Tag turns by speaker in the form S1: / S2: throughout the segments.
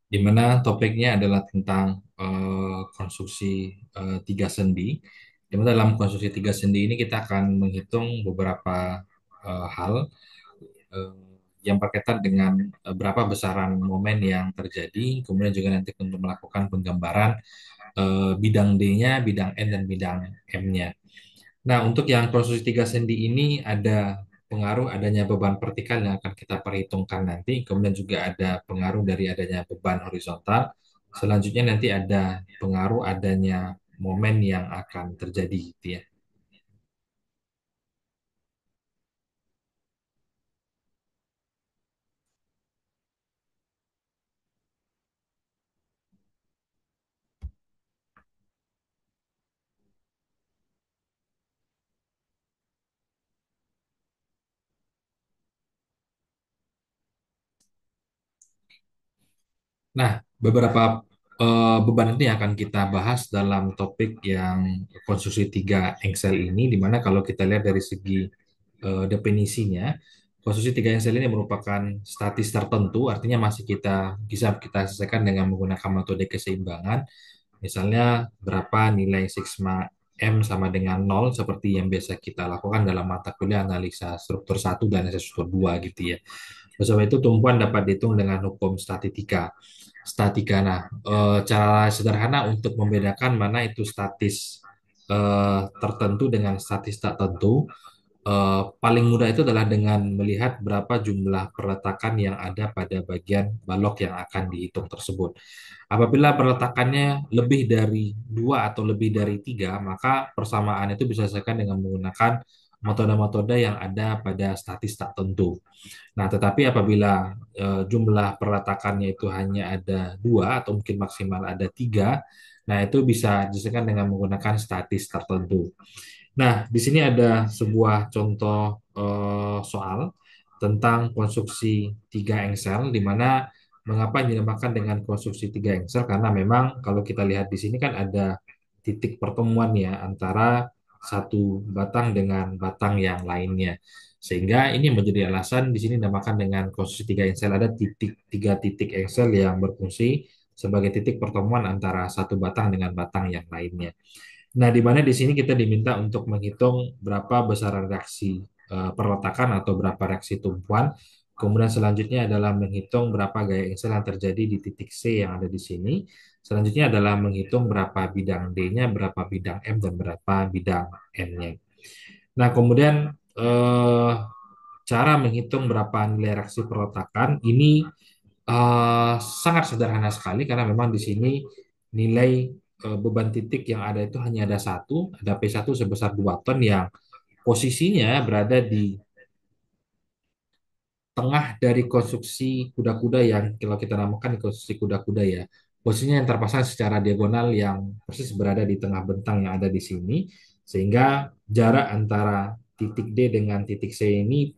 S1: di mana topiknya adalah tentang konstruksi tiga sendi. Di mana dalam konstruksi tiga sendi ini kita akan menghitung beberapa hal eh, yang berkaitan dengan berapa besaran momen yang terjadi, kemudian juga nanti untuk melakukan penggambaran bidang D-nya, bidang N, dan bidang M-nya. Nah, untuk yang konstruksi tiga sendi ini ada pengaruh adanya beban vertikal yang akan kita perhitungkan nanti, kemudian juga ada pengaruh dari adanya beban horizontal. Selanjutnya nanti ada pengaruh adanya momen yang akan terjadi gitu ya. Nah, beberapa beban itu yang akan kita bahas dalam topik yang konstruksi tiga engsel ini, di mana kalau kita lihat dari segi definisinya, konstruksi tiga engsel ini merupakan statis tertentu, artinya masih bisa kita selesaikan dengan menggunakan metode keseimbangan. Misalnya berapa nilai sigma M sama dengan nol seperti yang biasa kita lakukan dalam mata kuliah analisa struktur satu dan analisa struktur 2 gitu ya. Oleh sebab itu tumpuan dapat dihitung dengan hukum statistika. Statika. Nah, cara sederhana untuk membedakan mana itu statis tertentu dengan statis tak tentu, paling mudah itu adalah dengan melihat berapa jumlah perletakan yang ada pada bagian balok yang akan dihitung tersebut. Apabila perletakannya lebih dari dua atau lebih dari tiga, maka persamaan itu bisa diselesaikan dengan menggunakan metode-metode yang ada pada statis tak tentu. Nah, tetapi apabila jumlah perletakannya itu hanya ada dua atau mungkin maksimal ada tiga, nah itu bisa diselesaikan dengan menggunakan statis tertentu. Nah, di sini ada sebuah contoh soal tentang konstruksi tiga engsel, di mana mengapa dinamakan dengan konstruksi tiga engsel, karena memang kalau kita lihat di sini kan ada titik pertemuan ya antara satu batang dengan batang yang lainnya. Sehingga ini menjadi alasan di sini dinamakan dengan konstruksi tiga engsel. Ada tiga titik engsel yang berfungsi sebagai titik pertemuan antara satu batang dengan batang yang lainnya. Nah, di mana di sini kita diminta untuk menghitung berapa besaran reaksi perletakan atau berapa reaksi tumpuan. Kemudian selanjutnya adalah menghitung berapa gaya engsel yang terjadi di titik C yang ada di sini. Selanjutnya adalah menghitung berapa bidang D-nya, berapa bidang M, dan berapa bidang N-nya. Nah, kemudian eh, cara menghitung berapa nilai reaksi perletakan ini sangat sederhana sekali karena memang di sini nilai beban titik yang ada itu hanya ada satu, ada P1 sebesar 2 ton yang posisinya berada di tengah dari konstruksi kuda-kuda yang kalau kita namakan konstruksi kuda-kuda ya. Posisinya yang terpasang secara diagonal yang persis berada di tengah bentang yang ada di sini, sehingga jarak antara titik D dengan titik C ini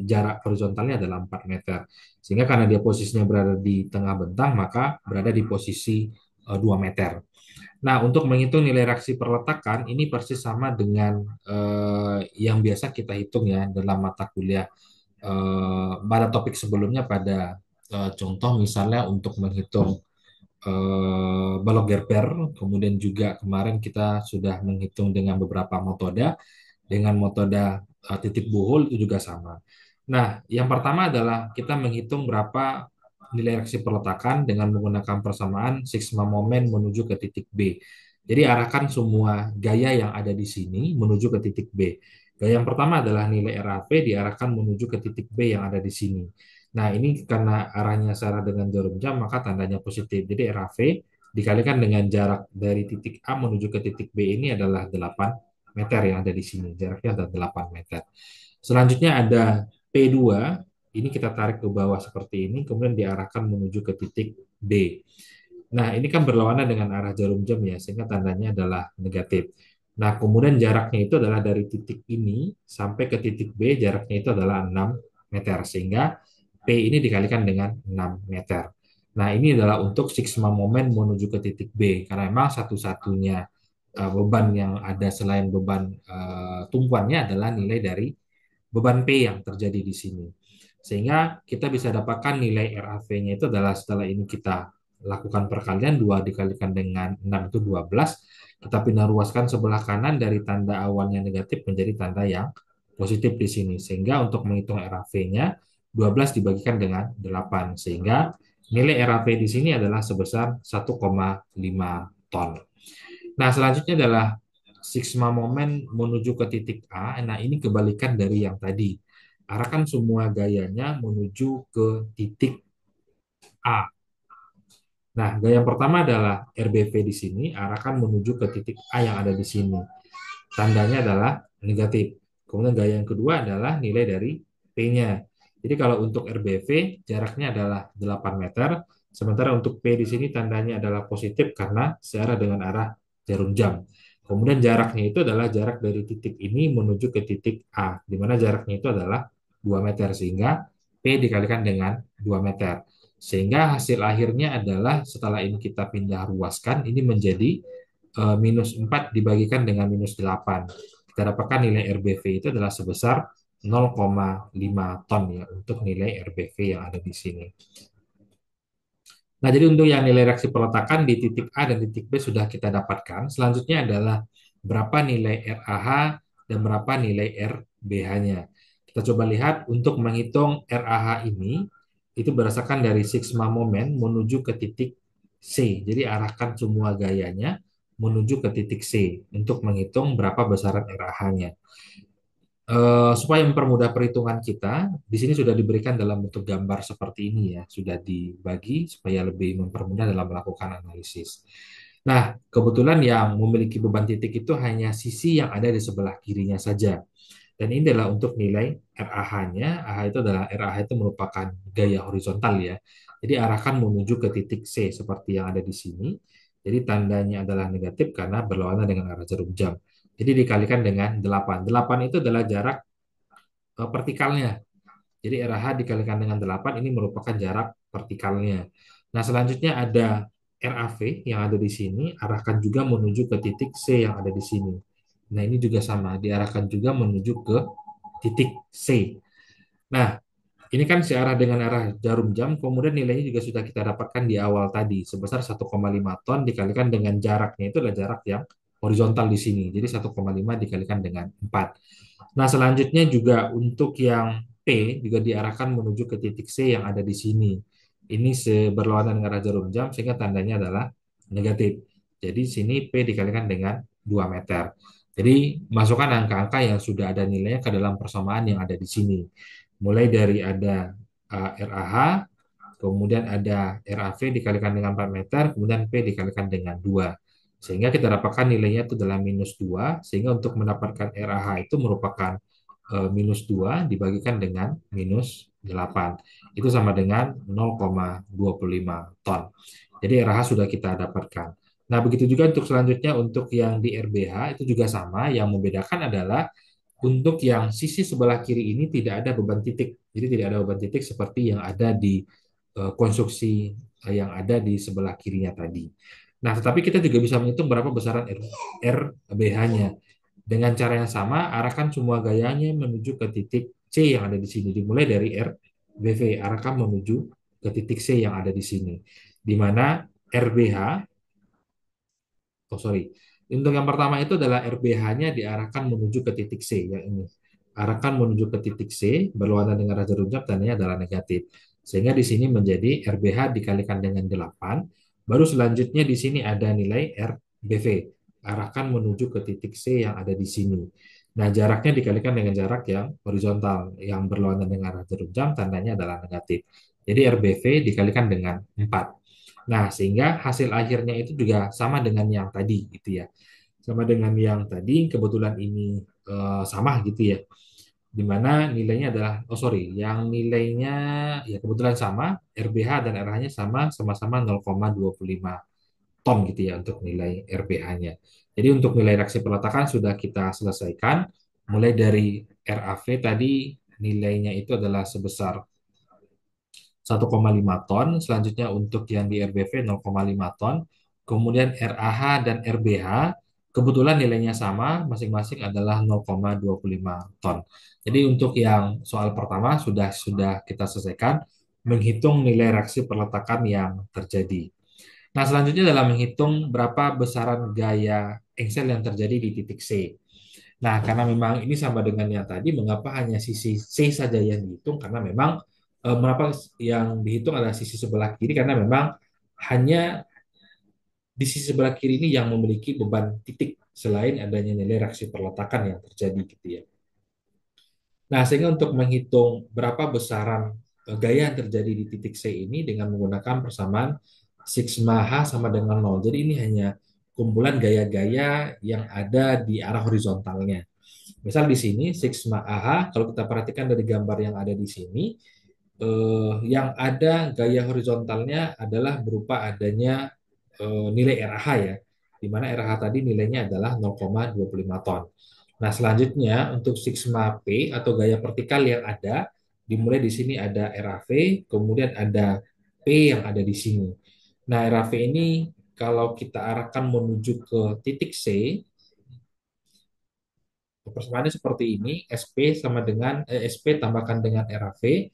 S1: jarak horizontalnya adalah 4 meter. Sehingga karena dia posisinya berada di tengah bentang, maka berada di posisi 2 meter. Nah, untuk menghitung nilai reaksi perletakan, ini persis sama dengan yang biasa kita hitung ya dalam mata kuliah pada topik sebelumnya pada contoh misalnya untuk menghitung balok Gerber, kemudian juga kemarin kita sudah menghitung dengan beberapa metode, dengan metode titik buhul itu juga sama. Nah, yang pertama adalah kita menghitung berapa nilai reaksi perletakan dengan menggunakan persamaan sigma momen menuju ke titik B. Jadi arahkan semua gaya yang ada di sini menuju ke titik B. Gaya yang pertama adalah nilai RAP diarahkan menuju ke titik B yang ada di sini. Nah, ini karena arahnya searah dengan jarum jam, maka tandanya positif. Jadi RAV dikalikan dengan jarak dari titik A menuju ke titik B ini adalah 8 meter yang ada di sini. Jaraknya adalah 8 meter. Selanjutnya ada P2, ini kita tarik ke bawah seperti ini, kemudian diarahkan menuju ke titik B. Nah, ini kan berlawanan dengan arah jarum jam ya, sehingga tandanya adalah negatif. Nah, kemudian jaraknya itu adalah dari titik ini sampai ke titik B, jaraknya itu adalah 6 meter, sehingga P ini dikalikan dengan 6 meter. Nah, ini adalah untuk sigma momen menuju ke titik B, karena memang satu-satunya beban yang ada selain beban tumpuannya adalah nilai dari beban P yang terjadi di sini. Sehingga kita bisa dapatkan nilai RAV-nya itu adalah setelah ini kita lakukan perkalian 2 dikalikan dengan 6 itu 12. Kita pindah ruaskan sebelah kanan dari tanda awalnya negatif menjadi tanda yang positif di sini. Sehingga untuk menghitung RAV-nya 12 dibagikan dengan 8. Sehingga nilai RAV di sini adalah sebesar 1,5 ton. Nah, selanjutnya adalah sigma momen menuju ke titik A. Nah, ini kebalikan dari yang tadi. Arahkan semua gayanya menuju ke titik A. Nah, gaya yang pertama adalah RBV di sini, arahkan menuju ke titik A yang ada di sini. Tandanya adalah negatif. Kemudian gaya yang kedua adalah nilai dari P-nya. Jadi kalau untuk RBV jaraknya adalah 8 meter, sementara untuk P di sini tandanya adalah positif karena searah dengan arah jarum jam. Kemudian jaraknya itu adalah jarak dari titik ini menuju ke titik A, di mana jaraknya itu adalah 2 meter, sehingga P dikalikan dengan 2 meter. Sehingga hasil akhirnya adalah setelah ini kita pindah ruaskan, ini menjadi minus 4 dibagikan dengan minus 8. Kita dapatkan nilai RBV itu adalah sebesar 0,5 ton ya untuk nilai RBV yang ada di sini. Nah, jadi untuk yang nilai reaksi peletakan di titik A dan titik B sudah kita dapatkan. Selanjutnya adalah berapa nilai RAH dan berapa nilai RBH-nya. Kita coba lihat untuk menghitung RAH ini, itu berdasarkan dari sigma momen menuju ke titik C. Jadi arahkan semua gayanya menuju ke titik C untuk menghitung berapa besaran RAH-nya. Supaya mempermudah perhitungan kita, di sini sudah diberikan dalam bentuk gambar seperti ini ya, sudah dibagi supaya lebih mempermudah dalam melakukan analisis. Nah, kebetulan yang memiliki beban titik itu hanya sisi yang ada di sebelah kirinya saja. Dan ini adalah untuk nilai RAH-nya. AH itu adalah RAH itu merupakan gaya horizontal ya. Jadi arahkan menuju ke titik C seperti yang ada di sini. Jadi tandanya adalah negatif karena berlawanan dengan arah jarum jam. Jadi dikalikan dengan 8. 8 itu adalah jarak vertikalnya. Jadi RAH dikalikan dengan 8 ini merupakan jarak vertikalnya. Nah, selanjutnya ada RAV yang ada di sini, arahkan juga menuju ke titik C yang ada di sini. Nah, ini juga sama, diarahkan juga menuju ke titik C. Nah, ini kan searah dengan arah jarum jam, kemudian nilainya juga sudah kita dapatkan di awal tadi, sebesar 1,5 ton dikalikan dengan jaraknya, itu adalah jarak yang horizontal di sini. Jadi 1,5 dikalikan dengan 4. Nah, selanjutnya juga untuk yang P juga diarahkan menuju ke titik C yang ada di sini. Ini berlawanan dengan arah jarum jam sehingga tandanya adalah negatif. Jadi sini P dikalikan dengan 2 meter. Jadi masukkan angka-angka yang sudah ada nilainya ke dalam persamaan yang ada di sini. Mulai dari ada RAH, kemudian ada RAV dikalikan dengan 4 meter, kemudian P dikalikan dengan 2. Sehingga kita dapatkan nilainya itu adalah minus 2, sehingga untuk mendapatkan RAH itu merupakan minus 2 dibagikan dengan minus 8. Itu sama dengan 0,25 ton. Jadi RH sudah kita dapatkan. Nah, begitu juga untuk selanjutnya untuk yang di RBH itu juga sama. Yang membedakan adalah untuk yang sisi sebelah kiri ini tidak ada beban titik. Jadi tidak ada beban titik seperti yang ada di konstruksi yang ada di sebelah kirinya tadi. Nah, tetapi kita juga bisa menghitung berapa besaran RBH-nya. Dengan cara yang sama, arahkan semua gayanya menuju ke titik C yang ada di sini. Dimulai dari RBV, arahkan menuju ke titik C yang ada di sini. Di mana RBH, oh sorry, untuk yang pertama itu adalah RBH-nya diarahkan menuju ke titik C, yang ini. Arahkan menuju ke titik C, berlawanan dengan arah jarum jam, tandanya adalah negatif. Sehingga di sini menjadi RBH dikalikan dengan 8, baru selanjutnya di sini ada nilai RBV. Arahkan menuju ke titik C yang ada di sini. Nah, jaraknya dikalikan dengan jarak yang horizontal, yang berlawanan dengan arah jarum jam, tandanya adalah negatif. Jadi RBV dikalikan dengan 4. Nah, sehingga hasil akhirnya itu juga sama dengan yang tadi gitu ya. Sama dengan yang tadi, kebetulan ini sama gitu ya. Di mana nilainya adalah, oh sorry, yang nilainya ya kebetulan sama, RBH dan RH-nya sama, sama-sama 0,25 ton gitu ya untuk nilai RBH-nya. Jadi untuk nilai reaksi peletakan sudah kita selesaikan. Mulai dari RAV tadi nilainya itu adalah sebesar 1,5 ton. Selanjutnya untuk yang di RBV 0,5 ton. Kemudian RAH dan RBH Kebetulan nilainya sama, masing-masing adalah 0,25 ton. Jadi untuk yang soal pertama sudah kita selesaikan menghitung nilai reaksi perletakan yang terjadi. Nah, selanjutnya dalam menghitung berapa besaran gaya engsel yang terjadi di titik C. Nah, karena memang ini sama dengan yang tadi, mengapa hanya sisi C saja yang dihitung? Karena memang mengapa yang dihitung adalah sisi sebelah kiri? Karena memang hanya di sisi sebelah kiri ini yang memiliki beban titik selain adanya nilai reaksi perletakan yang terjadi gitu ya. Nah, sehingga untuk menghitung berapa besaran gaya yang terjadi di titik C ini dengan menggunakan persamaan sigma H sama dengan nol. Jadi ini hanya kumpulan gaya-gaya yang ada di arah horizontalnya. Misal di sini sigma AH, kalau kita perhatikan dari gambar yang ada di sini, yang ada gaya horizontalnya adalah berupa adanya nilai RH ya, di mana RH tadi nilainya adalah 0,25 ton. Nah, selanjutnya untuk sigma P atau gaya vertikal yang ada, dimulai di sini ada RAV, kemudian ada P yang ada di sini. Nah, RAV ini kalau kita arahkan menuju ke titik C, persamaannya seperti ini, SP sama dengan SP tambahkan dengan RAV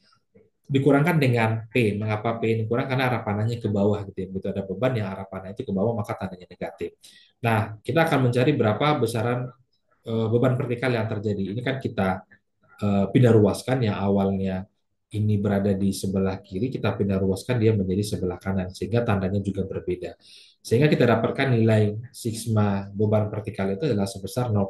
S1: dikurangkan dengan P. Mengapa P ini kurang? Karena arah panahnya ke bawah gitu ya. Begitu ada beban yang arah panah itu ke bawah maka tandanya negatif. Nah, kita akan mencari berapa besaran beban vertikal yang terjadi. Ini kan kita pindah ruaskan yang awalnya ini berada di sebelah kiri, kita pindah ruaskan dia menjadi sebelah kanan, sehingga tandanya juga berbeda. Sehingga kita dapatkan nilai sigma beban vertikal itu adalah sebesar 0,5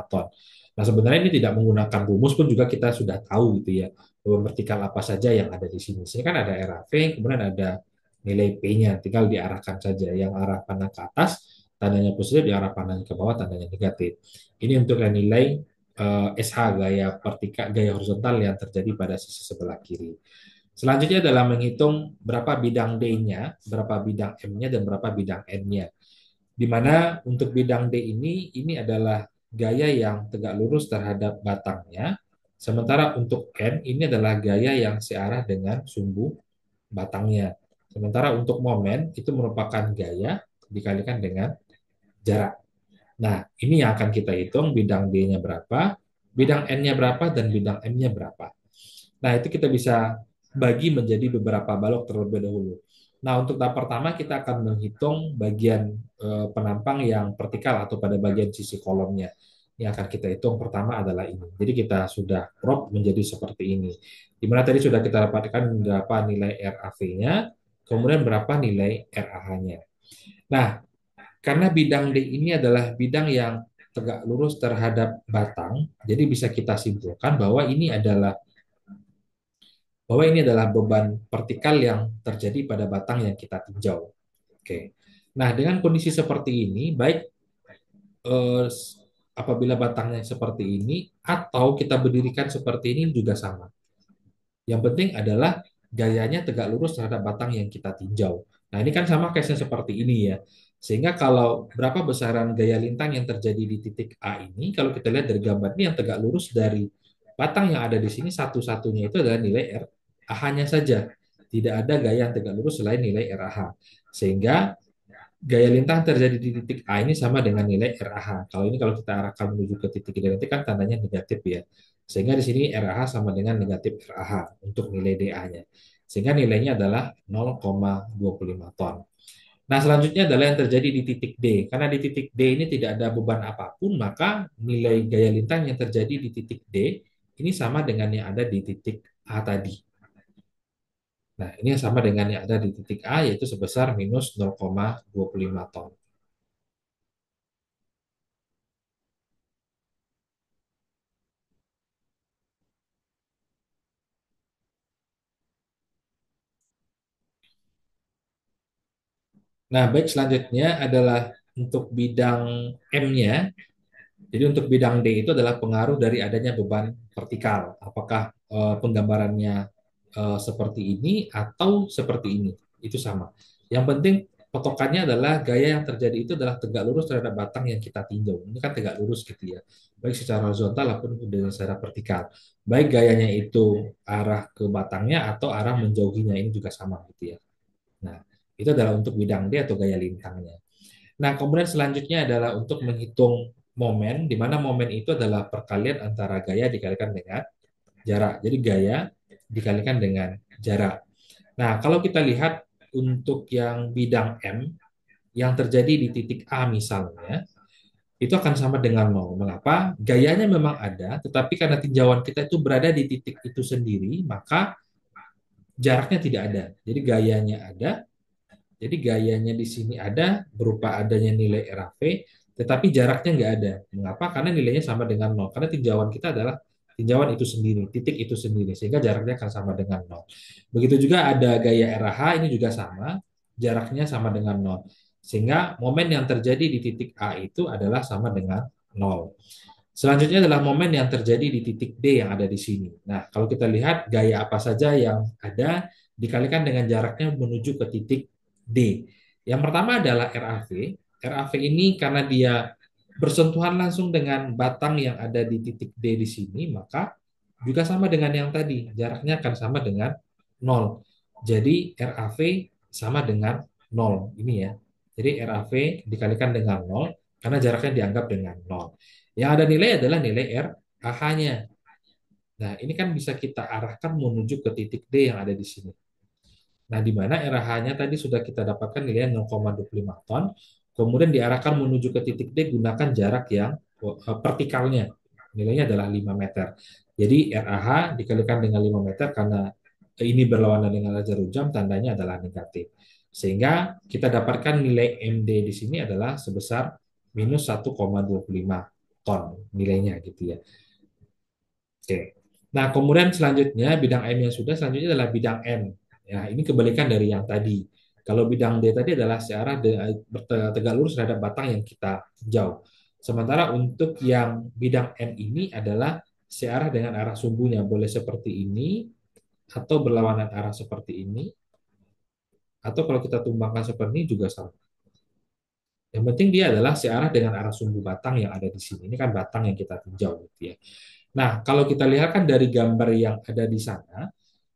S1: ton. Nah, sebenarnya ini tidak menggunakan rumus pun juga kita sudah tahu gitu ya, beban vertikal apa saja yang ada di sini. Sini kan ada RAV, kemudian ada nilai P-nya, tinggal diarahkan saja. Yang arah panah ke atas, tandanya positif, yang arah panah ke bawah, tandanya negatif. Ini untuk yang nilai SH gaya vertikal, gaya horizontal yang terjadi pada sisi sebelah kiri. Selanjutnya adalah menghitung berapa bidang D-nya, berapa bidang M-nya, dan berapa bidang N-nya. Di mana untuk bidang D ini adalah gaya yang tegak lurus terhadap batangnya, sementara untuk N ini adalah gaya yang searah dengan sumbu batangnya. Sementara untuk momen itu merupakan gaya dikalikan dengan jarak. Nah, ini yang akan kita hitung bidang D-nya berapa, bidang N-nya berapa, dan bidang M-nya berapa. Nah, itu kita bisa bagi menjadi beberapa balok terlebih dahulu. Nah, untuk tahap pertama kita akan menghitung bagian penampang yang vertikal atau pada bagian sisi kolomnya. Yang akan kita hitung pertama adalah ini. Jadi kita sudah prop menjadi seperti ini. Di mana tadi sudah kita dapatkan berapa nilai RAV-nya, kemudian berapa nilai RAH-nya. Nah, karena bidang D ini adalah bidang yang tegak lurus terhadap batang, jadi bisa kita simpulkan bahwa ini adalah beban vertikal yang terjadi pada batang yang kita tinjau. Oke. Nah, dengan kondisi seperti ini, baik eh, apabila batangnya seperti ini atau kita berdirikan seperti ini juga sama. Yang penting adalah gayanya tegak lurus terhadap batang yang kita tinjau. Nah, ini kan sama case-nya seperti ini ya. Sehingga kalau berapa besaran gaya lintang yang terjadi di titik A ini, kalau kita lihat dari gambar ini yang tegak lurus dari batang yang ada di sini satu-satunya itu adalah nilai RAH-nya saja. Tidak ada gaya yang tegak lurus selain nilai RAH. Sehingga gaya lintang terjadi di titik A ini sama dengan nilai RAH. Kalau kita arahkan menuju ke titik ini nanti kan tandanya negatif ya. Sehingga di sini RAH sama dengan negatif RAH untuk nilai DA-nya. Sehingga nilainya adalah 0,25 ton. Nah, selanjutnya adalah yang terjadi di titik D. Karena di titik D ini tidak ada beban apapun, maka nilai gaya lintang yang terjadi di titik D ini sama dengan yang ada di titik A tadi. Nah, ini yang sama dengan yang ada di titik A, yaitu sebesar minus 0,25 ton. Nah, baik selanjutnya adalah untuk bidang M-nya. Jadi untuk bidang D itu adalah pengaruh dari adanya beban vertikal. Apakah penggambarannya seperti ini atau seperti ini? Itu sama. Yang penting patokannya adalah gaya yang terjadi itu adalah tegak lurus terhadap batang yang kita tinjau. Ini kan tegak lurus gitu ya. Baik secara horizontal maupun dengan secara vertikal. Baik gayanya itu arah ke batangnya atau arah menjauhinya ini juga sama gitu ya. Nah, itu adalah untuk bidang D atau gaya lintangnya. Nah, kemudian selanjutnya adalah untuk menghitung momen, di mana momen itu adalah perkalian antara gaya dikalikan dengan jarak. Jadi gaya dikalikan dengan jarak. Nah, kalau kita lihat untuk yang bidang M, yang terjadi di titik A misalnya, itu akan sama dengan nol. Mengapa? Gayanya memang ada, tetapi karena tinjauan kita itu berada di titik itu sendiri, maka jaraknya tidak ada. Jadi gayanya ada, jadi gayanya di sini ada berupa adanya nilai RAV, tetapi jaraknya nggak ada. Mengapa? Karena nilainya sama dengan nol. Karena tinjauan kita adalah tinjauan itu sendiri, titik itu sendiri, sehingga jaraknya akan sama dengan nol. Begitu juga ada gaya RAH, ini juga sama, jaraknya sama dengan nol. Sehingga momen yang terjadi di titik A itu adalah sama dengan nol. Selanjutnya adalah momen yang terjadi di titik D yang ada di sini. Nah, kalau kita lihat gaya apa saja yang ada dikalikan dengan jaraknya menuju ke titik D. Yang pertama adalah RAV. RAV ini karena dia bersentuhan langsung dengan batang yang ada di titik D di sini, maka juga sama dengan yang tadi. Jaraknya akan sama dengan nol. Jadi RAV sama dengan nol. Ini ya. Jadi RAV dikalikan dengan nol karena jaraknya dianggap dengan nol. Yang ada nilai adalah nilai RH-nya. Nah, ini kan bisa kita arahkan menuju ke titik D yang ada di sini. Nah, di mana RH-nya tadi sudah kita dapatkan nilai 0,25 ton, kemudian diarahkan menuju ke titik D gunakan jarak yang vertikalnya. Nilainya adalah 5 meter. Jadi RAH dikalikan dengan 5 meter karena ini berlawanan dengan jarum jam, tandanya adalah negatif. Sehingga kita dapatkan nilai MD di sini adalah sebesar minus 1,25 ton nilainya gitu ya. Oke. Nah, kemudian selanjutnya bidang M yang sudah selanjutnya adalah bidang N. Ya, ini kebalikan dari yang tadi. Kalau bidang D tadi adalah searah tegak lurus terhadap batang yang kita tinjau. Sementara untuk yang bidang N ini adalah searah dengan arah sumbunya. Boleh seperti ini, atau berlawanan arah seperti ini, atau kalau kita tumbangkan seperti ini juga sama. Yang penting dia adalah searah dengan arah sumbu batang yang ada di sini. Ini kan batang yang kita tinjau gitu ya. Nah, kalau kita lihat kan dari gambar yang ada di sana,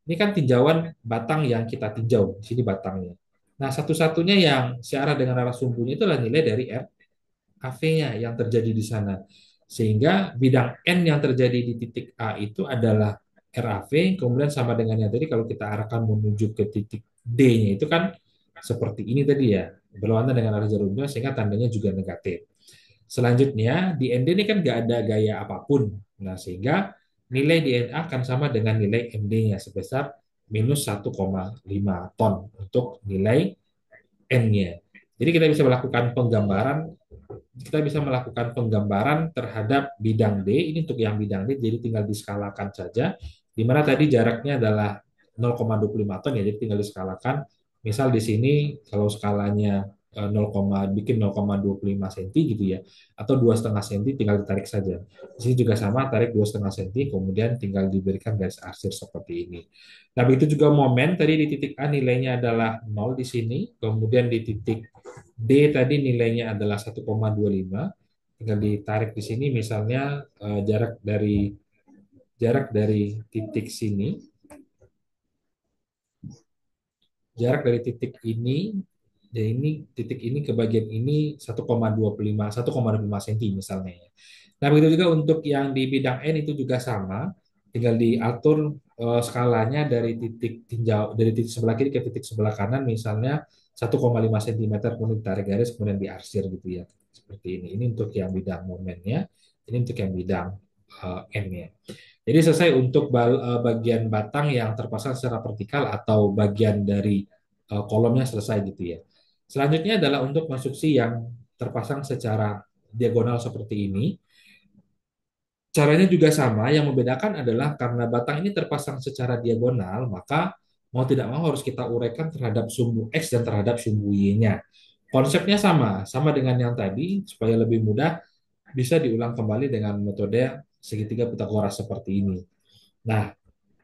S1: ini kan tinjauan batang yang kita tinjau. Di sini batangnya. Nah, satu-satunya yang searah dengan arah sumbunya itu adalah nilai dari RAV-nya yang terjadi di sana. Sehingga bidang N yang terjadi di titik A itu adalah RAV, kemudian sama dengan yang tadi kalau kita arahkan menuju ke titik D-nya itu kan seperti ini tadi ya, berlawanan dengan arah jarumnya sehingga tandanya juga negatif. Selanjutnya, di ND ini kan nggak ada gaya apapun. Nah, sehingga nilai di NA akan sama dengan nilai MD-nya sebesar minus 1,5 ton untuk nilai N-nya. Jadi kita bisa melakukan penggambaran terhadap bidang D. Ini untuk yang bidang D, jadi tinggal diskalakan saja. Di mana tadi jaraknya adalah 0,25 ton ya, jadi tinggal diskalakan. Misal di sini kalau skalanya 0, bikin 0,25 cm gitu ya, atau 2,5 cm tinggal ditarik saja. Di sini juga sama, tarik 2,5 cm, kemudian tinggal diberikan garis arsir seperti ini. Nah, begitu juga momen tadi di titik A nilainya adalah 0 di sini, kemudian di titik D tadi nilainya adalah 1,25. Tinggal ditarik di sini misalnya jarak dari titik sini, jarak dari titik ini dan ini titik ini ke bagian ini 1,25 cm misalnya ya. Nah, begitu juga untuk yang di bidang N itu juga sama, tinggal diatur skalanya dari titik tinjau dari titik sebelah kiri ke titik sebelah kanan misalnya 1,5 cm, kemudian ditarik garis kemudian diarsir gitu ya. Seperti ini. Ini untuk yang bidang momennya, ini untuk yang bidang N-nya. Jadi selesai untuk bagian batang yang terpasang secara vertikal atau bagian dari kolomnya selesai gitu ya. Selanjutnya adalah untuk konstruksi yang terpasang secara diagonal seperti ini. Caranya juga sama, yang membedakan adalah karena batang ini terpasang secara diagonal, maka mau tidak mau harus kita uraikan terhadap sumbu X dan terhadap sumbu Y-nya. Konsepnya sama, sama dengan yang tadi, supaya lebih mudah bisa diulang kembali dengan metode segitiga Pitagoras seperti ini. Nah,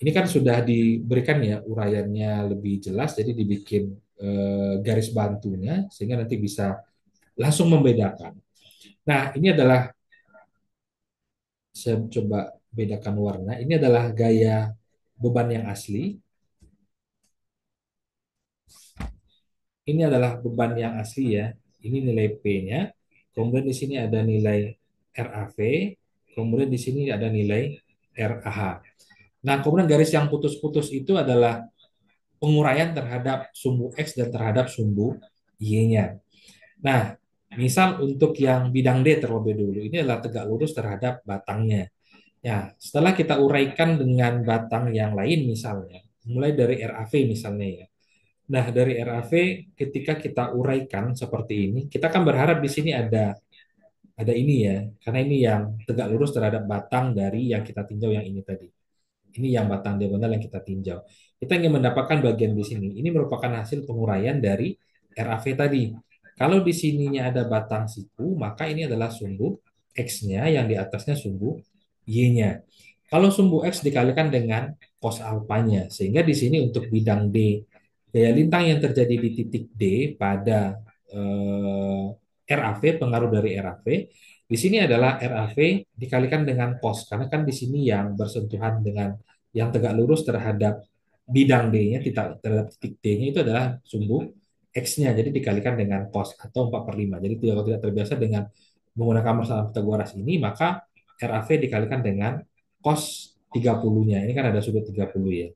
S1: ini kan sudah diberikan ya uraiannya lebih jelas, jadi dibikin garis bantunya sehingga nanti bisa langsung membedakan. Nah, ini adalah saya coba bedakan warna. Ini adalah gaya beban yang asli. Ini adalah beban yang asli ya. Ini nilai P-nya. Kemudian di sini ada nilai RAV. Kemudian di sini ada nilai RAH. Nah, kemudian garis yang putus-putus itu adalah penguraian terhadap sumbu X dan terhadap sumbu Y-nya. Nah, misal untuk yang bidang D terlebih dulu, ini adalah tegak lurus terhadap batangnya. Ya, setelah kita uraikan dengan batang yang lain misalnya, mulai dari RAV misalnya ya. Nah, dari RAV ketika kita uraikan seperti ini, kita kan berharap di sini ada ini ya, karena ini yang tegak lurus terhadap batang dari yang kita tinjau yang ini tadi. Ini yang batang diagonal yang kita tinjau. Kita ingin mendapatkan bagian di sini. Ini merupakan hasil penguraian dari RAV tadi. Kalau di sininya ada batang siku, maka ini adalah sumbu X-nya, yang di atasnya sumbu Y-nya. Kalau sumbu X dikalikan dengan cos alfanya, sehingga di sini untuk bidang D, gaya lintang yang terjadi di titik D pada RAV, pengaruh dari RAV, di sini adalah RAV dikalikan dengan cos, karena kan di sini yang bersentuhan dengan yang tegak lurus terhadap bidang D-nya, terhadap titik D-nya itu adalah sumbu X-nya, jadi dikalikan dengan cos atau 4/5. Jadi kalau tidak terbiasa dengan menggunakan persamaan Pythagoras ini, maka RAV dikalikan dengan cos 30-nya. Ini kan ada sudut 30 ya.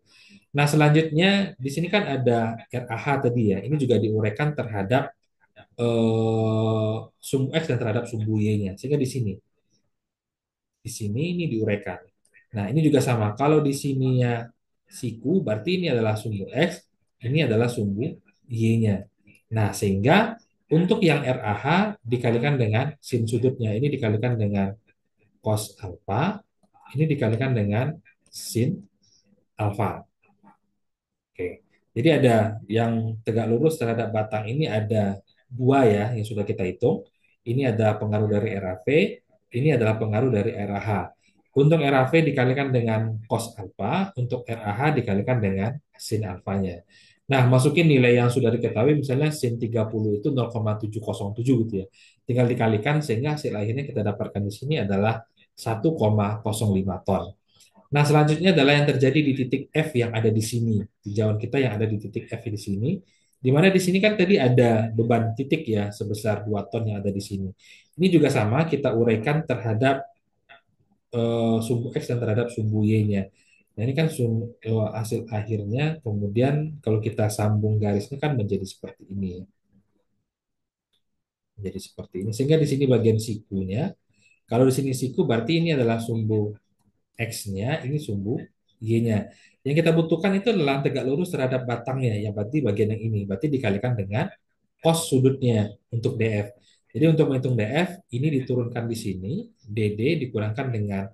S1: Nah, selanjutnya di sini kan ada RAH tadi ya. Ini juga diuraikan terhadap sumbu X dan terhadap sumbu Y-nya. Sehingga di sini ini diuraikan. Nah, ini juga sama. Kalau di sininya siku, berarti ini adalah sumbu X, ini adalah sumbu Y-nya. Nah, sehingga untuk yang RAH dikalikan dengan sin sudutnya. Ini dikalikan dengan cos alfa, ini dikalikan dengan sin alfa. Oke. Jadi ada yang tegak lurus terhadap batang ini ada dua ya yang sudah kita hitung. Ini ada pengaruh dari RAV, ini adalah pengaruh dari RAH. Untuk RAV dikalikan dengan cos alfa, untuk RAH dikalikan dengan sin alfanya. Nah, masukin nilai yang sudah diketahui, misalnya sin 30 itu 0,707 gitu ya. Tinggal dikalikan sehingga hasil akhirnya kita dapatkan di sini adalah 1,05 ton. Nah, selanjutnya adalah yang terjadi di titik F yang ada di sini. Tinjauan kita yang ada di titik F di sini. Di mana di sini kan tadi ada beban titik ya sebesar 2 ton yang ada di sini. Ini juga sama kita uraikan terhadap sumbu X dan terhadap sumbu Y-nya. Nah, ini kan hasil akhirnya kemudian kalau kita sambung garisnya kan menjadi seperti ini ya. Menjadi seperti ini. Sehingga di sini bagian sikunya. Kalau di sini siku berarti ini adalah sumbu X-nya, ini sumbu Y-nya. Yang kita butuhkan itu adalah tegak lurus terhadap batangnya, yang berarti bagian yang ini. Berarti dikalikan dengan cos sudutnya untuk DF. Jadi untuk menghitung DF, ini diturunkan di sini, DD dikurangkan dengan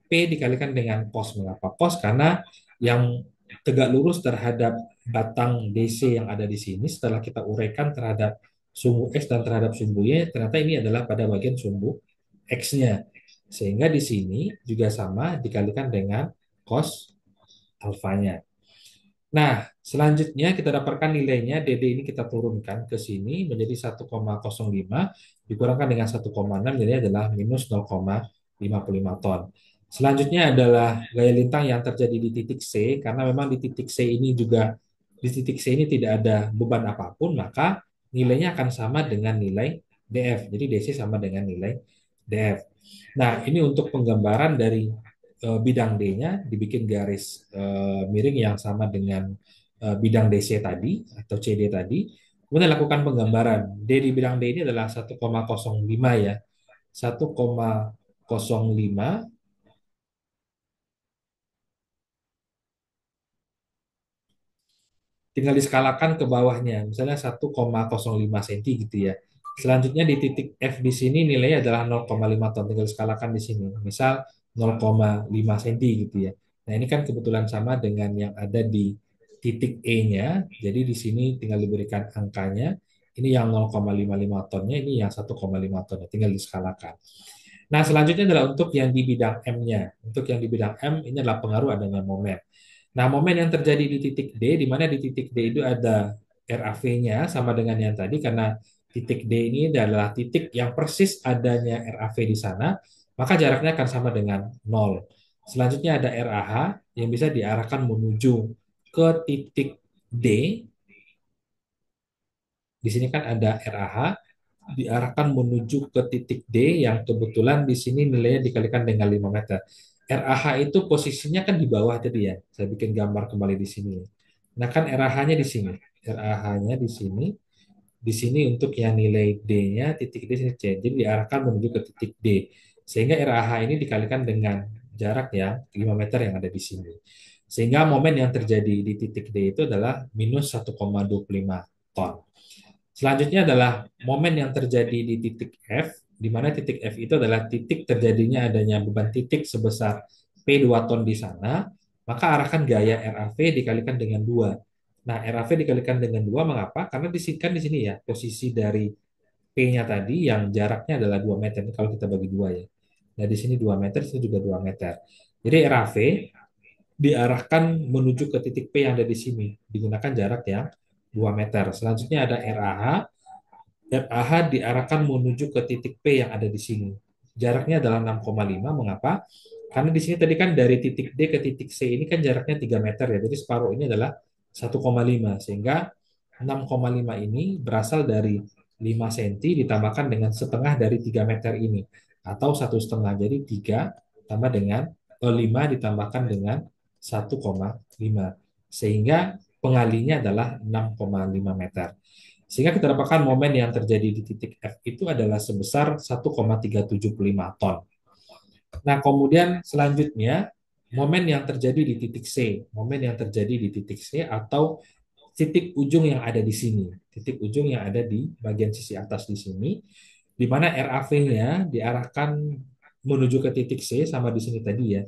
S1: P dikalikan dengan cos. Mengapa cos? Karena yang tegak lurus terhadap batang DC yang ada di sini, setelah kita uraikan terhadap sumbu X dan terhadap sumbu Y, ternyata ini adalah pada bagian sumbu X-nya. Sehingga di sini juga sama dikalikan dengan cos alfanya. Nah, selanjutnya kita dapatkan nilainya DD ini kita turunkan ke sini menjadi 1,05 dikurangkan dengan 1,6 jadi adalah minus 0,55 ton. Selanjutnya adalah gaya lintang yang terjadi di titik C karena memang di titik C ini juga di titik C ini tidak ada beban apapun maka nilainya akan sama dengan nilai DF. Jadi DC sama dengan nilai DF. Nah, ini untuk penggambaran dari bidang D-nya dibikin garis miring yang sama dengan bidang DC tadi atau CD tadi. Kemudian lakukan penggambaran. D di bidang D ini adalah 1,05 ya. 1,05 tinggal diskalakan ke bawahnya, misalnya 1,05 cm gitu ya. Selanjutnya di titik F di sini nilainya adalah 0,5 ton, tinggal diskalakan di sini. Misal 0,5 cm gitu ya. Nah, ini kan kebetulan sama dengan yang ada di titik E-nya. Jadi di sini tinggal diberikan angkanya. Ini yang 0,55 tonnya, ini yang 1,5 tonnya, tinggal diskalakan. Nah, selanjutnya adalah untuk yang di bidang M-nya. Untuk yang di bidang M, ini adalah pengaruh adanya momen. Nah, momen yang terjadi di titik D, di mana di titik D itu ada RAV-nya sama dengan yang tadi, karena titik D ini adalah titik yang persis adanya RAV di sana, maka jaraknya akan sama dengan 0. Selanjutnya ada RAH yang bisa diarahkan menuju ke titik D. Di sini kan ada RAH, diarahkan menuju ke titik D yang kebetulan di sini nilainya dikalikan dengan 5 meter. RAH itu posisinya kan di bawah tadi ya. Saya bikin gambar kembali di sini. Nah kan RAH-nya di sini. RAH-nya di sini. Di sini untuk yang nilai D-nya titik D sini C. Jadi diarahkan menuju ke titik D. Sehingga RAH ini dikalikan dengan jarak yang 5 meter yang ada di sini. Sehingga momen yang terjadi di titik D itu adalah minus 1,25 ton. Selanjutnya adalah momen yang terjadi di titik F, di mana titik F itu adalah titik terjadinya adanya beban titik sebesar P 2 ton di sana, maka arahkan gaya RAV dikalikan dengan 2. Nah, RAV dikalikan dengan 2 mengapa? Karena di sini ya, posisi dari P-nya tadi yang jaraknya adalah 2 meter. Ini kalau kita bagi 2 ya. Nah, di sini 2 meter, di sini juga 2 meter. Jadi RAV diarahkan menuju ke titik P yang ada di sini, digunakan jarak yang 2 meter. Selanjutnya ada RAH, RAH diarahkan menuju ke titik P yang ada di sini. Jaraknya adalah 6,5. Mengapa? Karena di sini tadi kan dari titik D ke titik C ini kan jaraknya 3 meter ya. Jadi separuh ini adalah 1,5. Sehingga 6,5 ini berasal dari 5 cm ditambahkan dengan setengah dari 3 meter ini. Atau 1,5. Jadi 3 tambah dengan 5 ditambahkan dengan 1,5. Sehingga pengalinya adalah 6,5 meter. Sehingga kita dapatkan momen yang terjadi di titik F itu adalah sebesar 1,375 ton. Nah, kemudian selanjutnya momen yang terjadi di titik C, momen yang terjadi di titik C atau titik ujung yang ada di sini, titik ujung yang ada di bagian sisi atas di sini, di mana RAV-nya diarahkan menuju ke titik C sama di sini tadi ya.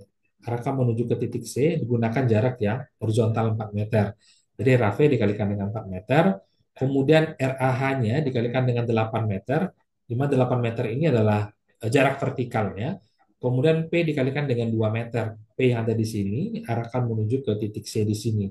S1: Arahkan menuju ke titik C digunakan jarak yang horizontal 4 meter. Jadi RAV dikalikan dengan 4 meter, kemudian RAH-nya dikalikan dengan 8 meter, di mana 8 meter ini adalah jarak vertikalnya. Kemudian P dikalikan dengan 2 meter. P yang ada di sini arahkan menuju ke titik C di sini.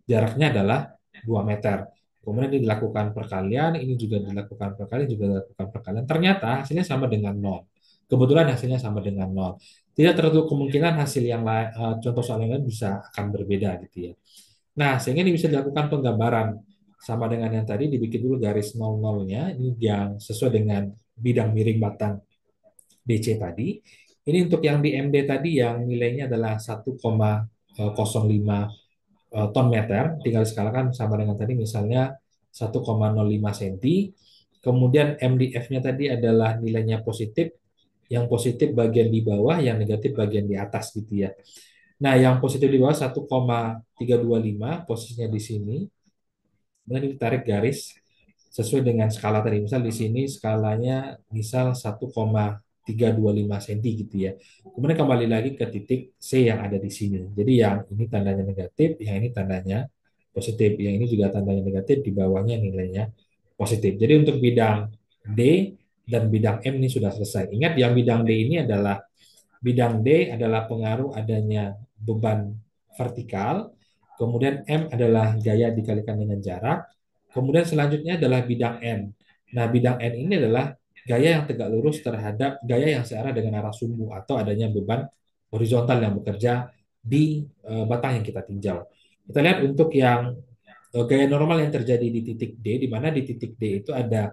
S1: Jaraknya adalah 2 meter. Kemudian ini dilakukan perkalian, ini juga dilakukan perkalian, juga dilakukan perkalian. Ternyata hasilnya sama dengan nol. Kebetulan hasilnya sama dengan nol. Tidak tertutup kemungkinan hasil yang lain, contoh soal yang lain bisa akan berbeda gitu ya. Nah, sehingga ini bisa dilakukan penggambaran sama dengan yang tadi, dibikin dulu garis 00-nya, ini yang sesuai dengan bidang miring batang DC tadi. Ini untuk yang di MD tadi yang nilainya adalah 1,05 ton meter, tinggal skalakan sama dengan tadi misalnya 1,05 cm. Kemudian MDF-nya tadi adalah nilainya positif, yang positif bagian di bawah, yang negatif bagian di atas gitu ya. Nah, yang positif di bawah 1,325 posisinya di sini. Kemudian ditarik garis sesuai dengan skala tadi. Misal di sini skalanya misal 1,325 cm gitu ya. Kemudian kembali lagi ke titik C yang ada di sini. Jadi yang ini tandanya negatif, yang ini tandanya positif, yang ini juga tandanya negatif, di bawahnya nilainya positif. Jadi untuk bidang D dan bidang M ini sudah selesai. Ingat yang bidang D ini adalah bidang D adalah pengaruh adanya beban vertikal, kemudian M adalah gaya dikalikan dengan jarak, kemudian selanjutnya adalah bidang N. Nah, bidang N ini adalah gaya yang tegak lurus terhadap gaya yang searah dengan arah sumbu atau adanya beban horizontal yang bekerja di batang yang kita tinjau. Kita lihat untuk yang gaya normal yang terjadi di titik D, di mana di titik D itu ada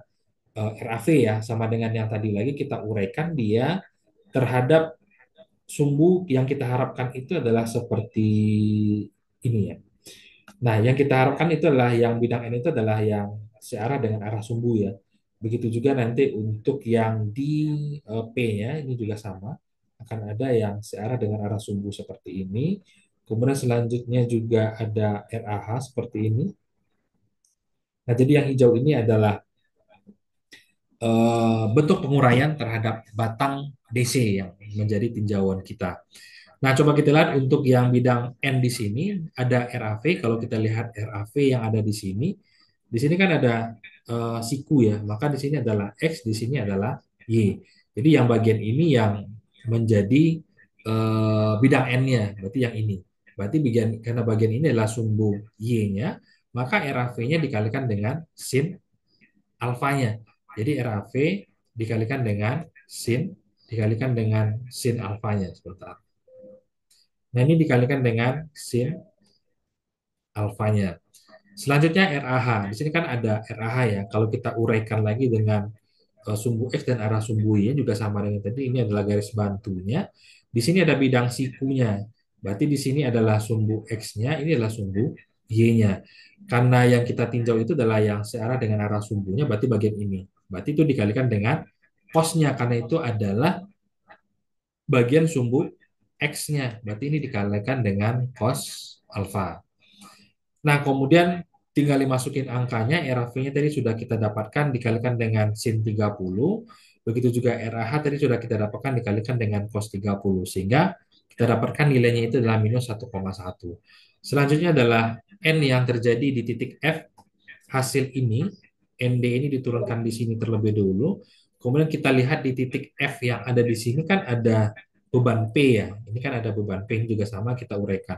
S1: RAV ya, sama dengan yang tadi lagi kita uraikan dia terhadap sumbu yang kita harapkan itu adalah seperti ini ya. Nah, yang kita harapkan itu adalah yang bidang N itu adalah yang searah dengan arah sumbu ya. Begitu juga nanti untuk yang di P-nya ini juga sama. Akan ada yang searah dengan arah sumbu seperti ini. Kemudian selanjutnya juga ada RAH seperti ini. Nah, jadi yang hijau ini adalah bentuk penguraian terhadap batang DC yang menjadi tinjauan kita. Nah, coba kita lihat untuk yang bidang N di sini ada RAV. Kalau kita lihat RAV yang ada di sini kan ada siku ya, maka di sini adalah X, di sini adalah Y. Jadi yang bagian ini yang menjadi bidang N-nya, berarti yang ini. Berarti karena bagian ini adalah sumbu Y-nya, maka RAV-nya dikalikan dengan sin alfanya. Jadi RAV dikalikan dengan sin alfanya sebentar. Nah, ini dikalikan dengan sin alfanya. Selanjutnya RAH. Di sini kan ada RAH ya. Kalau kita uraikan lagi dengan sumbu X dan arah sumbu Y juga sama dengan tadi. Ini adalah garis bantunya. Di sini ada bidang sikunya. Berarti di sini adalah sumbu X-nya, ini adalah sumbu Y-nya. Karena yang kita tinjau itu adalah yang searah dengan arah sumbunya, berarti bagian ini. Berarti itu dikalikan dengan cos-nya, karena itu adalah bagian sumbu X-nya. Berarti ini dikalikan dengan cos alfa. Nah, kemudian tinggal dimasukin angkanya, RAV-nya tadi sudah kita dapatkan dikalikan dengan sin 30. Begitu juga RAH tadi sudah kita dapatkan dikalikan dengan cos 30. Sehingga kita dapatkan nilainya itu adalah minus 1,1. Selanjutnya adalah N yang terjadi di titik F. Hasil ini, ND ini diturunkan di sini terlebih dulu. Kemudian kita lihat di titik F yang ada di sini kan ada beban P ya. Ini kan ada beban P, ini juga sama kita uraikan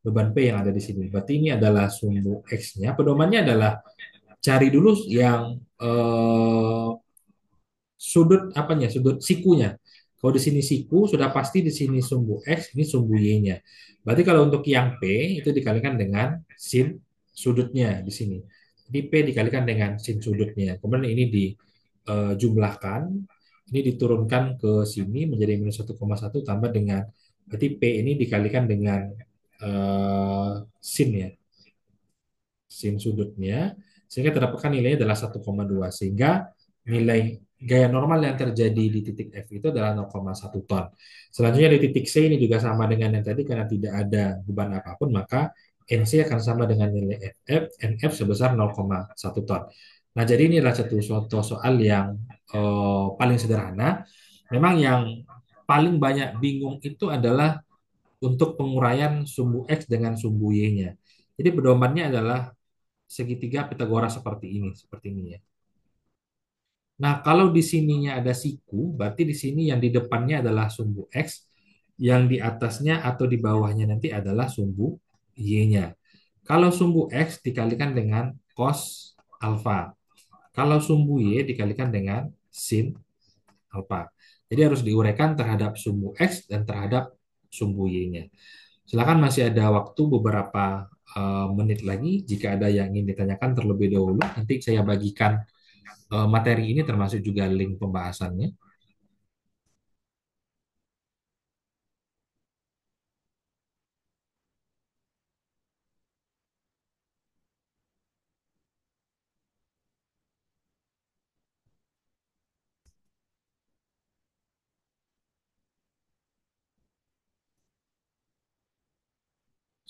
S1: beban P yang ada di sini. Berarti ini adalah sumbu X-nya. Pedomannya adalah cari dulu yang sudut apanya, sudut sikunya. Kalau di sini siku, sudah pasti di sini sumbu X, ini sumbu Y-nya. Berarti kalau untuk yang P, itu dikalikan dengan sin sudutnya di sini. Jadi P dikalikan dengan sin sudutnya. Kemudian ini dijumlahkan, ini diturunkan ke sini menjadi minus 1,1 tambah dengan, berarti P ini dikalikan dengan sin ya, sin sudutnya, sehingga terdapatkan nilainya adalah 1,2, sehingga nilai gaya normal yang terjadi di titik F itu adalah 0,1 ton. Selanjutnya di titik C ini juga sama dengan yang tadi karena tidak ada beban apapun, maka NC akan sama dengan nilai NF sebesar 0,1 ton. Nah, jadi ini adalah satu suatu soal yang paling sederhana. Memang yang paling banyak bingung itu adalah untuk penguraian sumbu X dengan sumbu Y-nya. Jadi pedomannya adalah segitiga Pitagoras seperti ini ya. Nah, kalau di sininya ada siku, berarti di sini yang di depannya adalah sumbu X, yang di atasnya atau di bawahnya nanti adalah sumbu Y-nya. Kalau sumbu X dikalikan dengan cos alfa. Kalau sumbu Y dikalikan dengan sin alfa. Jadi harus diuraikan terhadap sumbu X dan terhadap sumbu Y-nya. Silakan masih ada waktu beberapa menit lagi jika ada yang ingin ditanyakan terlebih dahulu. Nanti saya bagikan materi ini termasuk juga link pembahasannya.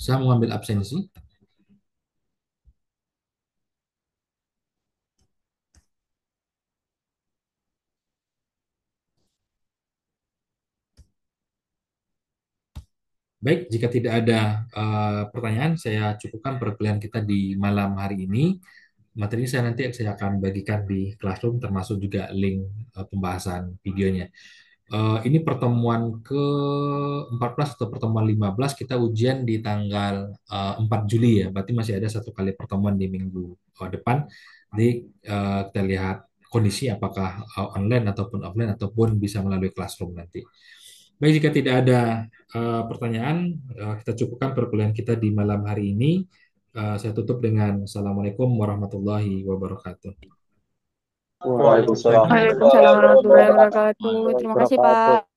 S1: Saya mengambil absensi. Baik, jika tidak ada pertanyaan, saya cukupkan perkuliahan kita di malam hari ini. Materi saya nanti saya akan bagikan di Classroom, termasuk juga link pembahasan videonya. Ini pertemuan ke-14 atau pertemuan 15 kita ujian di tanggal 4 Juli ya. Berarti masih ada satu kali pertemuan di minggu depan. Jadi kita lihat kondisi apakah online ataupun offline ataupun bisa melalui Classroom nanti. Baik, jika tidak ada pertanyaan, kita cukupkan perkuliahan kita di malam hari ini. Saya tutup dengan Assalamualaikum warahmatullahi wabarakatuh.
S2: Waalaikumsalam
S3: Waalaikumsalam warahmatullahi
S2: warahmatullahi
S3: wabarakatuh. Terima kasih,
S2: wabarakatuh.
S3: Pak.